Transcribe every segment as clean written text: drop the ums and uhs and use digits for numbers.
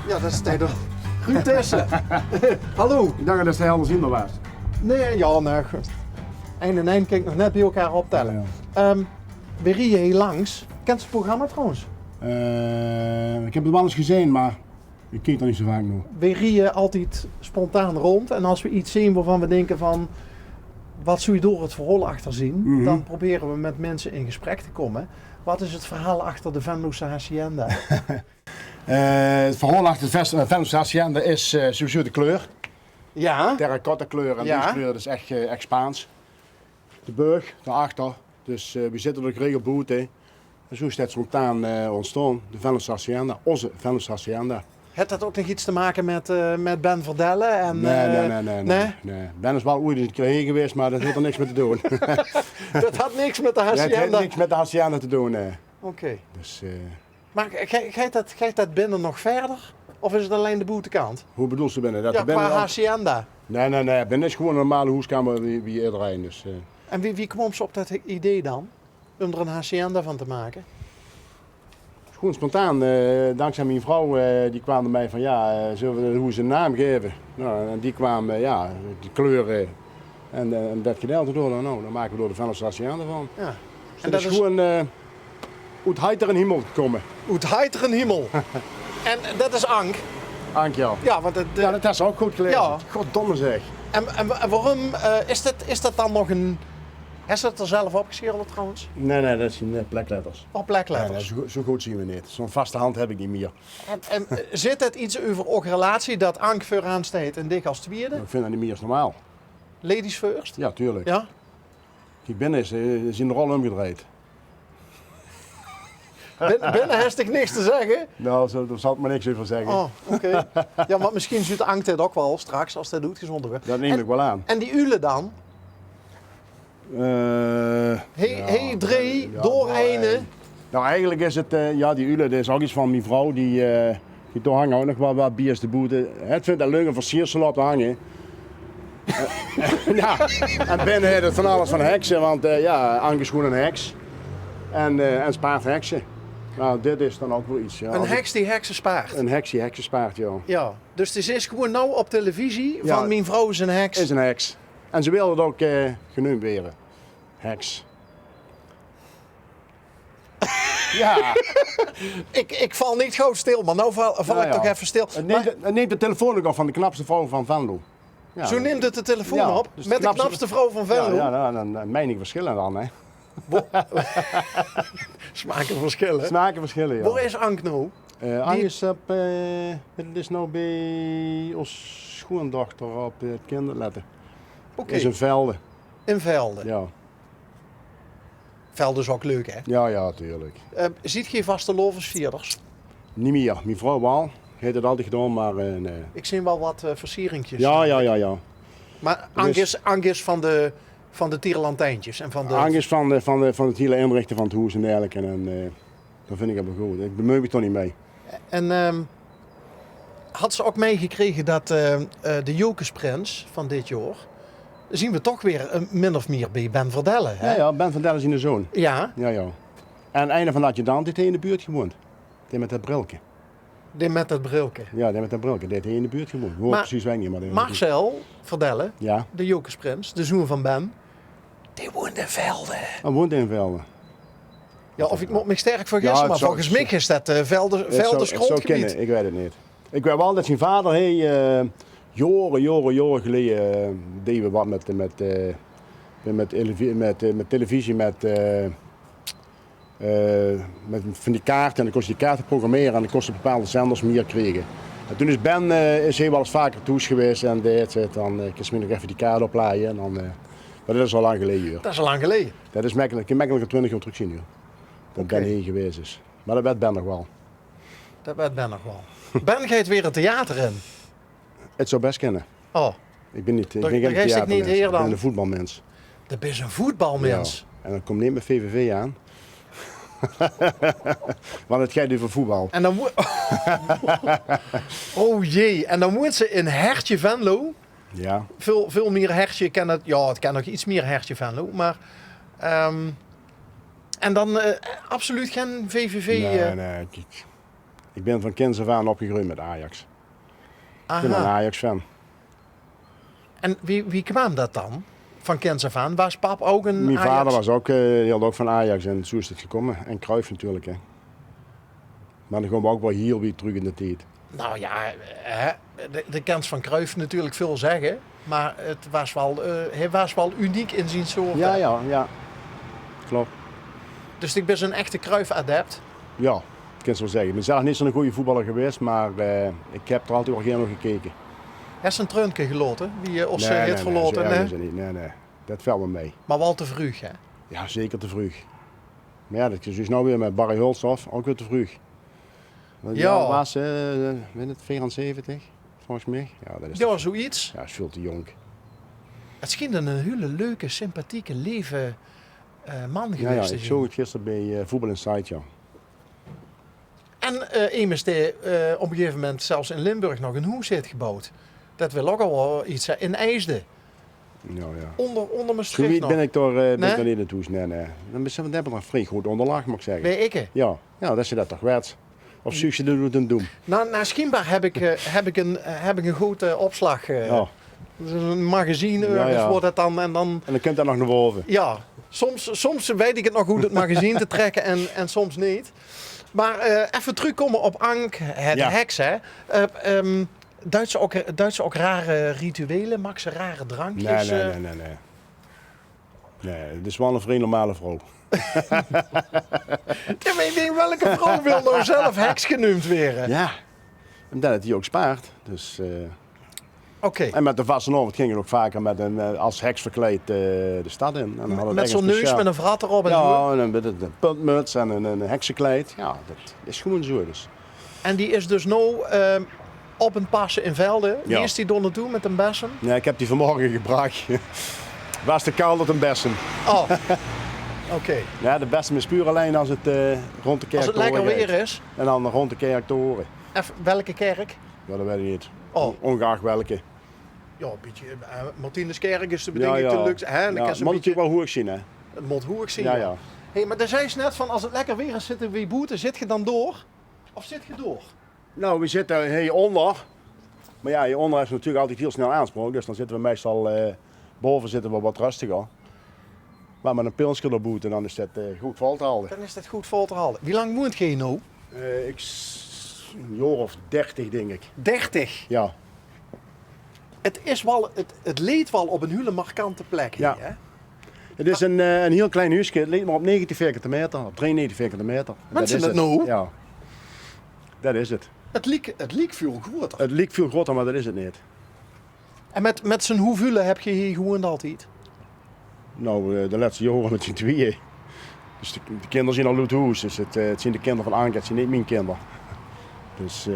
Ja, dat is tijd om. Ruud Tessen. Hallo. Ik dacht dat hij anders in was. Nee, ja, nee. Eén en één kan ik nog net bij elkaar optellen. We rieën hier langs. Kent je het programma trouwens? Ik heb het wel eens gezien, maar ik kijk er niet zo vaak naar. We rieën altijd spontaan rond. En als we iets zien waarvan we denken van... Wat zou je door het verhaal achter zien? Dan proberen we met mensen in gesprek te komen. Wat is het verhaal achter de Venlose Hacienda? Het verhaal achter de Venlose Hacienda is sowieso de kleur. Ja. Terracotta kleur en deze kleur is echt Spaans. De burg daarachter, dus we zitten er geregeld buiten. En zo is het spontaan ontstaan, de Venlose Hacienda, onze Venlose Hacienda. Heeft dat ook nog iets te maken met Ben Verdellen? En, nee. Ben is wel ooit eens een keer heen geweest, maar dat heeft er niks mee te doen. Dat had niks met de Dat Hacienda? heeft niks met de Hacienda te doen. Oké. Dus, Maar gaat dat binnen nog verder? Of is het alleen de boetekant? hoe bedoel je binnen? Dat Ja, er binnen qua Hacienda. Nee. Binnen is gewoon een normale huiskamer wie iedereen. Dus, En wie kwam ze op dat idee dan? Om er een Hacienda van te maken? Gewoon spontaan, dankzij mijn vrouw, die kwam er mij van ja, zullen we hoe ze een naam geven? Nou, en die kwam, die kleuren en dat gedeelte door, nou, dan maken we door de Venlose Hacienda van. Ja. Dus en dat is gewoon uit heiteren hemel komen. Uit heiteren hemel. En dat is Ank. Ank, ja. Ja, want Ja, dat is ook goed gelezen. Ja. Goddomme zeg. En waarom is dat dan nog een... Heeft ze het er zelf opgeschilderd trouwens? Nee, dat zijn plekletters. Op plekletters. Nee, zo goed zien we niet. Zo'n vaste hand heb ik niet meer. En zit het iets over ook relatie dat Ank vooraan staat en Dick als tweede? Ik vind dat niet meer als normaal. Ladies first? Ja, tuurlijk. Ja? Kijk, binnen is in de rol omgedraaid. Binnen heeft ik niks te zeggen. Nou, daar zal ik maar niks over zeggen. Oh, oké. Ja, maar misschien zit Ank dit ook wel straks als dat doet gezonder wordt. Dat neem ik wel aan. En die Ule dan? Drie, door ene. Nou, eigenlijk is het, die Ule, dat is ook iets van mijn vrouw, die daar hangen ook nog wel wat biers te boeten. Het vindt dat leuk een versiersel op te hangen. Ja, en binnen heeft het van alles van heksen, want Anke is gewoon een heks. En spaart heksen. Nou, dit is dan ook wel iets. Ja. Een heks die heksen spaart. Een heks die heksen spaart, ja. Ja, dus het is gewoon nou op televisie Ja. van mijn vrouw is een heks. Is een heks. En ze wilden het ook genoemd worden. Heks. Ja. Ik val niet gauw stil, maar nou val ik toch even stil. Het neemt de telefoon ook af van de knapste vrouw van Venlo. Ja, Zo neemt het de telefoon Ja, op, dus met de knapste vrouw van Venlo. Ja, dan mening verschillen dan, hè. Smaken verschillen. Smaken verschillen, ja. Waar is Ank nou? Anke is op, het is nou bij ons schoondochter op het kinderletten. Oké, Is in Velden. in Velden. Ja. Velden is ook leuk, hè? Ja, tuurlijk. Ziet geen vaste loversvierders? Niet meer. Mijn vrouw wel. Heeft het altijd gedaan, maar nee. Ik zie wel wat versieringjes. Ja. Maar Dus- Ank is van de tierenlantijntjes en van de... Anke is van het hele inrichten van het huis en dergelijke. En dat vind ik helemaal goed. Ik bemoei me toch niet mee. En had ze ook meegekregen dat de Jokersprins van dit jaar... zien we toch weer min of meer bij Ben Verdelle, hè? Ja, Ben van Dellen is in de zoon. Ja, Ja. En einde van dat je dan dit hij in de buurt gewoond. Die met dat brilke. die met dat brilke. Ja, die met dat brilke. Dit hij in de buurt gewoond. Hoe Maar- precies weet ik niet. Maar Marcel Verdelle, Ja, de Jokersprins, de zoon van Ben... die woont in Velden. hij woont in Velden. Ja, of ik moet me sterk vergissen, Ja, het maar zou- volgens mij is dat Velders Het zou grondgebied. kennen, ik weet het niet. Ik weet wel dat zijn vader jaren geleden deed we wat met televisie, met van die kaarten. En dan kon je die kaarten programmeren en dan kon je bepaalde zenders meer kregen. En toen is Ben is heel wel eens vaker toes geweest en deed het. Dan kun je nog even die kaart oplaaien. En dan, maar dat is al lang geleden. Hoor. Dat is al lang geleden. Dat is makkelijk 20 jaar terug zien. Hoor. Dat Oké. Ben heen geweest is. Maar dat werd Ben nog wel. Dat weet Ben nog wel. Ben gaat weer het theater in. Het zou best kennen. Oh, Ik ben niet, ik Daar- ben daar geen geest ik niet theatermens. heer Ik ben dan. een voetbalmens. dat is een voetbalmens. Ja. En dan komt niet met VVV aan. Want het gaat over voetbal. En dan moet... Oh jee, en dan moet ze in Hertje Venlo... Ja. Veel meer Hertje kan het... Ja, het kan nog iets meer Hertje Venlo, maar... en dan absoluut geen VVV... Nee. Ik ben van kinds af aan opgegroeid met Ajax. Ik ben een Aha. Ajax-fan. En wie kwam dat dan? Van kinds af aan? Was pap ook een Mijn Ajax? vader was ook, die had ook van Ajax en zo is het gekomen. En Cruyff natuurlijk. Hè. Maar dan gaan we ook wel hier weer terug in de tijd. Nou ja, de kans van Cruyff natuurlijk veel zeggen. Maar hij was wel uniek in zijn soort. Ja. Klopt. Dus ik ben een echte Cruyff-adept. Ja, ik kan het wel zeggen. Ik ben zelf niet zo'n goede voetballer geweest, maar ik heb er altijd wel geen naar gekeken. Hij is een treunke geloten, wie als ze het verloten. zo erg Nee. is het niet. Nee. Dat valt me mee. Maar wel te vroeg, hè? Ja, zeker te vroeg. Maar ja, dat is dus nou weer met Barry Hulshoff ook weer te vroeg. Ja. Was weet het 74, volgens mij. Ja, dat is, Ja, zoiets. ja, is veel te jong. Het schijnt een hele leuke, sympathieke, lieve man Ja, geweest te ik zijn. zag het gisteren bij Voetbal Insight, ja. En immers op een gegeven moment zelfs in Limburg nog een hoes heeft gebouwd. Dat wil ook al wel iets zijn. In IJsden. Nou, ja. Onder Maastricht Zoiets nog. ben ik door Nee? niet naartoe. Nee. Dan is het een vrij goed onderlag, moet ik zeggen. Bij Ikke. Ja, dat is je dat toch werd. Of zoek je dat doet doen. Nou, naar Schienbach heb ik een goed opslag. Ja. Dus een magazine, Ja, ergens ja. wordt het dan. En dan, En dan komt dat nog naar boven. ja, soms weet ik het nog goed het magazine te trekken en soms niet. Maar even terugkomen op Ank, het Ja. heks, hè. Duitse ook rare rituelen, mag ze rare drankjes? Nee. Nee, het is wel een vrij normale vrouw. Ja, maar ik denk, welke vrouw wil nou zelf heks genoemd worden? Ja. En dat hij ook spaart. Dus, Oké, en met de vastenavond ging het ook vaker met als heks verkleed de stad in. En dan hadden we met echt zo'n een neus speciaal- met een vrat erop en zo. Ja, en met een puntmuts en een heksenkleed. Ja, dat is gewoon zo. Dus. En die is dus nou op een passen in Velden. Wie Ja. is die door naartoe met een bessen? Ja, ik heb die vanmorgen gebracht. Was te koud dat een bessen. Oh, oké. Ja, de bessen is puur alleen als het rond de kerk Als het lekker weer is. En dan rond de kerk te horen. Even, welke kerk? Ja, dat weet ik niet. Oh. Ongeacht welke. Ja, een beetje. Martinuskerk is de beding ja. te luxe. Hè? Dan Ja, kan maar ze een natuurlijk beetje wel hoe ik zien, hè. het mondhoek zien. Ja. Hey, maar daar zei ze net van, als het lekker weer is, zitten we weer boeten. Zit je dan door? Of zit je door? Nou, we zitten hieronder. Maar ja, hieronder is natuurlijk altijd heel snel aanspraak. Dus dan zitten we meestal boven zitten we wat rustiger. Maar met een pilsje erboet en dan is dat goed vol te houden. Dan is dat goed vol te halen. Wie lang woont je nou? Een jaar of 30 denk ik. 30. Ja. Het is wel, het leed wel op een hele markante plek hier, Ja. hè? Het is een heel klein huisje. Het ligt maar op 90 vierkante meter. Op 93 vierkante meter. Mensen Dat is het nou? Ja. Dat is het. Het liek veel groter. Het lijkt veel groter, maar dat is het niet. En met zijn hoeveel heb je hier gewoon altijd? Nou, de laatste jaren met z'n tweeën. Dus de kinderen zien al Loethoes. Dus het zijn de kinderen van Anke, het zijn niet mijn kinderen. Dus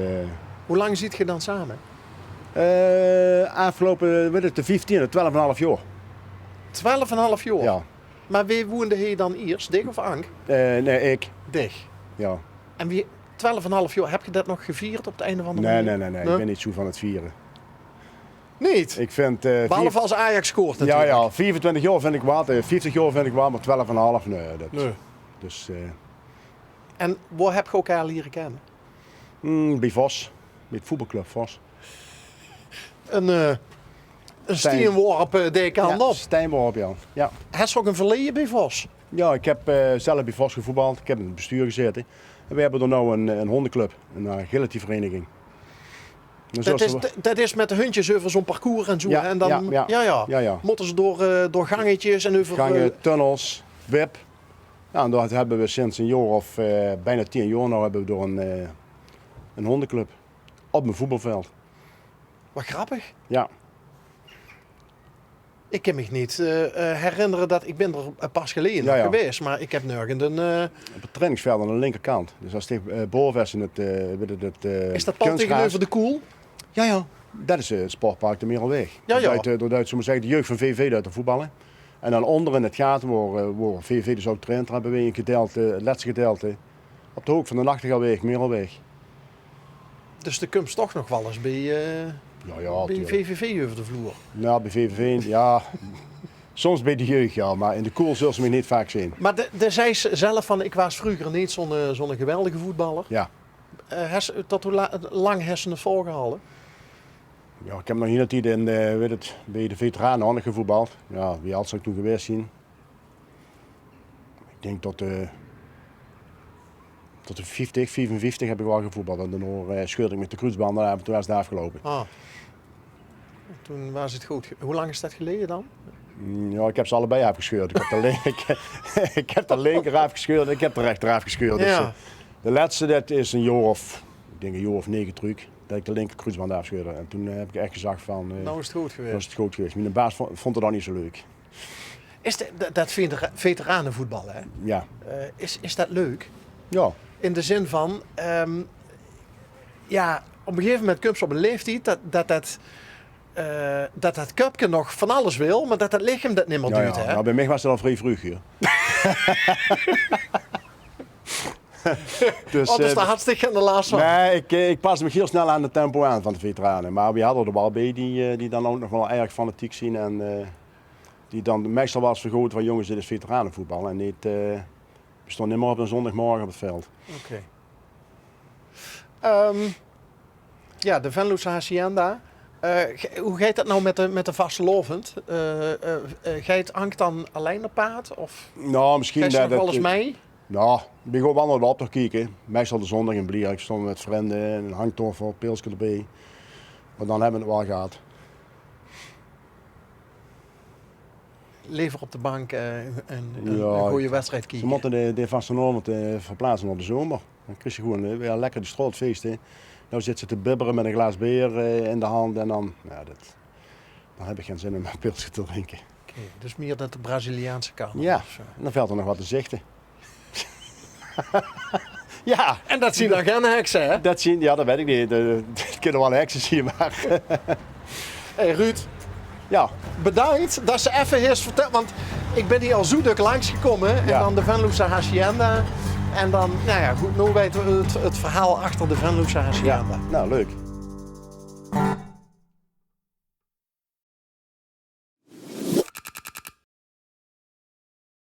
Hoe lang zit je dan samen? afgelopen, weet het, de 15, de 12,5 jaar. 12,5 jaar. Ja. Maar wie woonde hier dan eerst? Dick of Ank? Nee, ik. Dick. Ja. En wie, 12,5 jaar, heb je dat nog gevierd op het einde van de Nee. manier? Ik ben niet zo van het vieren. Niet? Ik vind... Behalve als Ajax scoort ja, natuurlijk. ja, 24 jaar vind ik wat, 50 jaar vind ik wat, maar 12,5 nee. Nee. Dus En waar heb je elkaar leren kennen? bij Vos, bij het voetbalclub Vos. Een steenworp dekant op. Steenworp, ja. Ja. Heb je ook een verleden bij Vos? Ja, ik heb zelf bij Vos gevoetbald. Ik heb in het bestuur gezeten. En we hebben er nu een hondenclub, een agility-vereniging. En Dat is met de huntjes over zo'n parcours en zo. Ja, En dan ja. moeten ze door gangetjes en over... Gangen, tunnels, wip. Ja, en dat hebben we sinds een jaar of bijna 10 jaar nou hebben we door een hondenclub. Op een voetbalveld. Wat grappig. Ja. Ik kan me niet herinneren dat... Ik ben er pas geleden Ja. geweest, maar ik heb nergens een... Op het trainingsveld aan de linkerkant. Dus als het boven is in het is dat pad tegenover de Koel? Ja. Dat is het sportpark de Merelweg. Ja. Door zeggen, de jeugd van VV uit te voetballen. En dan onder in het gaten waar VV dus ook traint, hebben we een gedeelte, het laatste gedeelte, op de hoek van de Nachtegaalweg, Merelweg. Dus de komt toch nog wel eens bij Ja, bij VVV over de vloer. Nou, bij VVV, ja. Soms bij de jeugd, ja. Maar in de koel zullen ze me niet vaak zien. Maar de zei ze zelf van, ik was vroeger niet zo'n geweldige voetballer. Ja. tot hoe lang hersenen volgehouden? Ja, ik heb nog niet een tijd bij de veteranen gevoetbald. Ja, wie had zou ik toen geweest zien? Ik denk tot de 50, 55 heb ik wel gevoetbald. En daarna scheurde ik met de kruisband en toen was het afgelopen. Ah. Toen was het goed. Hoe lang is dat geleden dan? Ja, ik heb ze allebei afgescheurd. Ik heb de linker afgescheurd en ik heb de rechter afgescheurd. Dus, Ja. de laatste dat is een jaar of 9 terug. Dat ik de linker kruisband afscheurde. En toen heb ik echt gezegd van... Nou is het goed geweest. Dat is het goed geweest. Mijn baas vond het dan niet zo leuk. Is dat veteranenvoetbal, hè? Ja. Is dat leuk? Ja. In de zin van... ja, op een gegeven moment komt ze op een leeftijd dat cupje nog van alles wil, maar dat lichaam dat niet meer duurt, hè? Nou, bij mij was het al vrij vroeg hier. Dus, Dat is de hartstikke aan de laatste van. Nee, ik paste me heel snel aan het tempo aan van de veteranen. Maar we hadden er wel bij die dan ook nog wel erg fanatiek zien. En die dan meestal was vergroot van jongens, dit is veteranenvoetbal. En niet, we stonden niet meer op een zondagmorgen op het veld. Oké. Ja, de Venlo's Hacienda. Hoe gaat dat nou met de vastelovend? Gaat Ank dan alleen op paard? Of Nou, misschien ga je nog dat wel eens mee? Nou, ik ben gewoon wel naar de op te kijken. Meestal de zondag in Blier. Ik stond met vrienden, een hangtoffel, pilsje erbij. Maar dan hebben we het wel gehad. Liever op de bank een Ja, goede wedstrijd Ze kijken. moeten de vastelovend verplaatsen naar de zomer. Dan krijg je gewoon weer lekker de strootfeest. Hè. Nou zit ze te bibberen met een glas bier in de hand en dan, ja, dan heb ik geen zin om een pilsje te drinken. Oké, dus meer dat de Braziliaanse kant. Ja, en dan valt er nog wat te zichten. Ja, En dat zien dan geen heksen, hè? dat zien, ja, dat weet ik niet. Het kunnen wel heksen zien, maar Hey Ruud, ja. bedankt dat ze even eerst vertelt. Want ik ben hier al zo druk langsgekomen. En Ja. dan de Venlo's Hacienda. En dan, nou ja, goed, nu weten we het verhaal achter de Venlo's Hacienda. Nou, leuk.